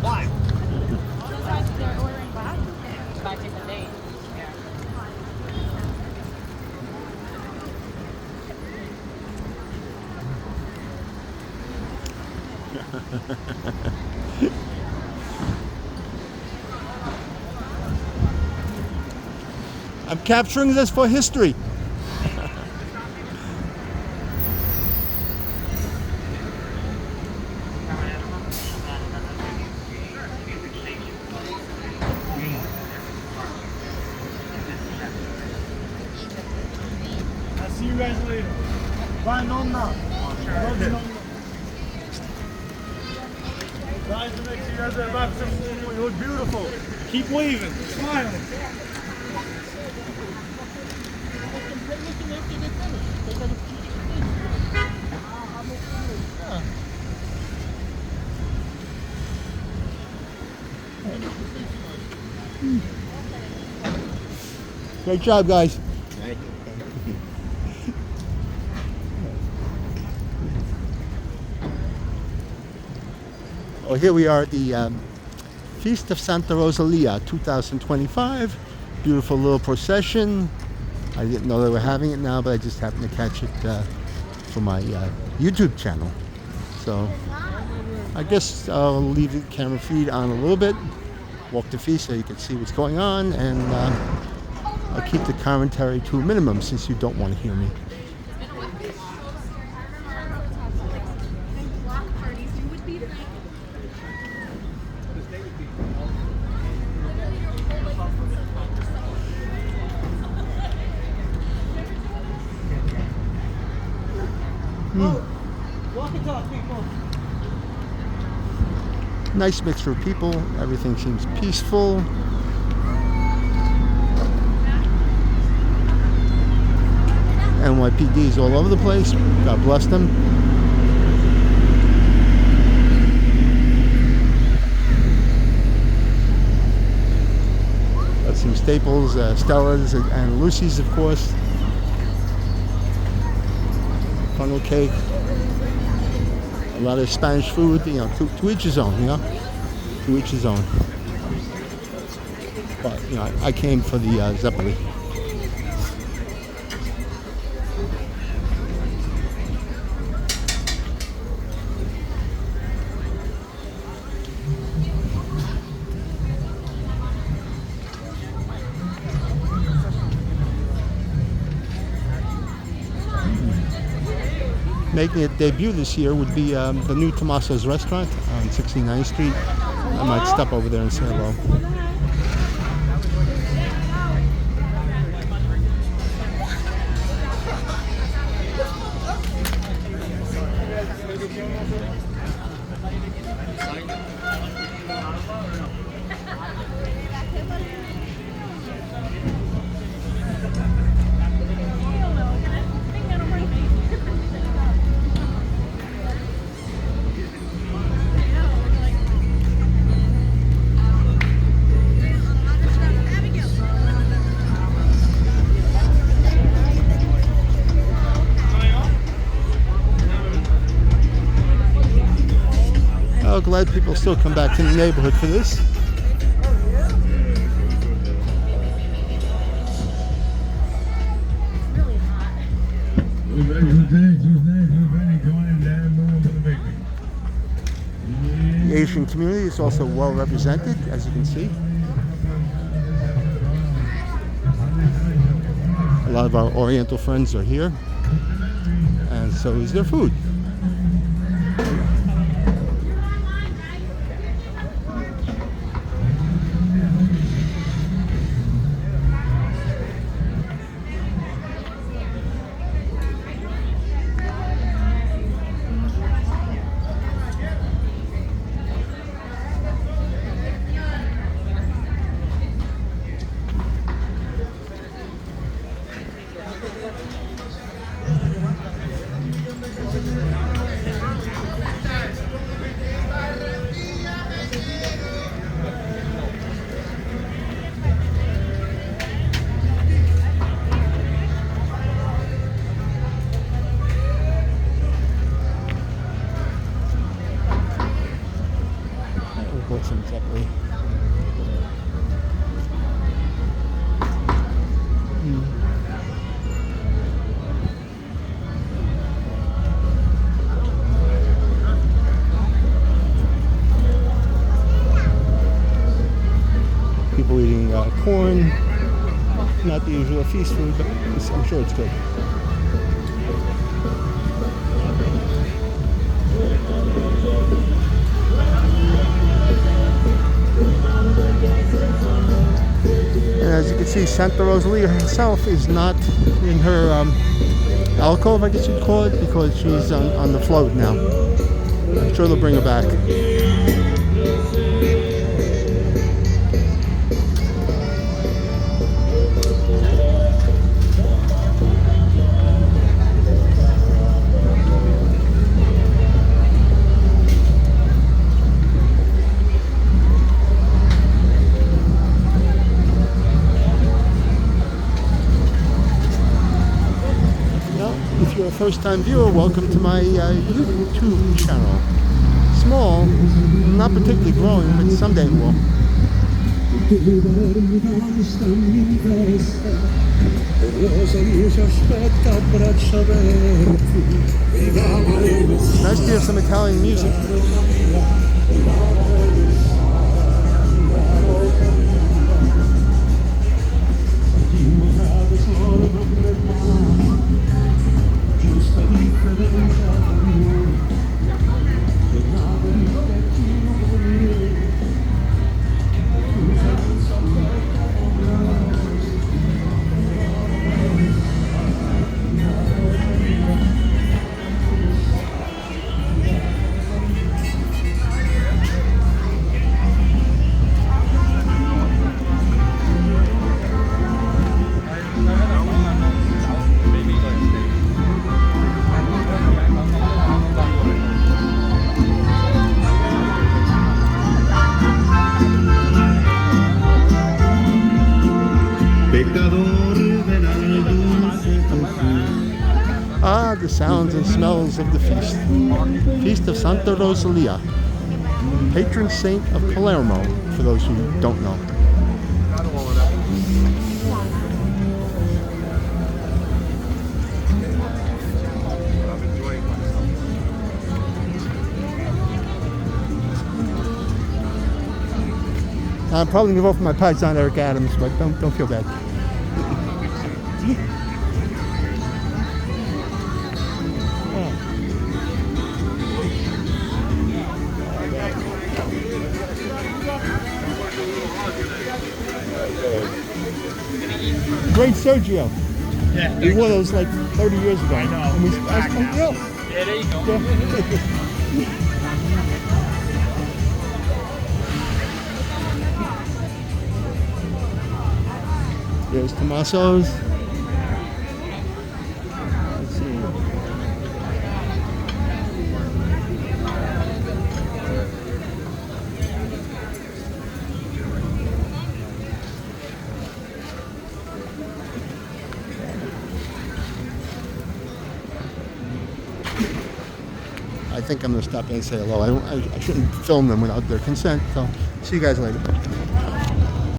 Why? They're ordering back in the day. I'm capturing this for history. I'll see you guys later. Bye, Nonna. Love you, Nonna. Nice to make you guys back. You look beautiful. Keep waving, smiling. Great job, guys. Oh, here we are at the Feast of Santa Rosalia 2025. Beautiful little procession. I didn't know they were having it now, but I just happened to catch it for my YouTube channel. So I guess I'll leave the camera feed on a little bit, walk the feast so you can see what's going on, and I'll keep the commentary to a minimum since you don't want to hear me. Walk and talk, people. Nice mixture of people. Everything seems peaceful. NYPD's all over the place. God bless them. Got some staples, Stella's and Lucy's, of course. Funnel cake. A lot of Spanish food, you know, to each his own, you know? To each his own. But, you know, I came for the Zeppeli. Making a debut this year would be the new Tommaso's restaurant on 69th Street. I might stop over there and say hello. Oh, glad people still come back to the neighborhood for this. The Asian community is also well represented, as you can see. A lot of our Oriental friends are here, and so is their food. some separately. People eating corn. Not the usual feast food, but I'm sure it's good. And as you can see, Santa Rosalia herself is not in her alcove, I guess you'd call it, because she's on the float now. I'm sure they'll bring her back. If you're a first-time viewer, welcome to my YouTube channel. Small, not particularly growing, but someday it will. Nice to hear some Italian music. Ah, the sounds and smells of the feast. Feast of Santa Rosalia, patron saint of Palermo, for those who don't know. I'm probably going to vote for my paisan Eric Adams, but don't feel bad. Great Sergio. Yeah. We wore those like 30 years ago. I know. And we, Back now. yeah. Yeah, there you go. Yeah. There's Tommaso's. Let's see. I think I'm going to stop and say hello. I shouldn't film them without their consent, so see you guys later.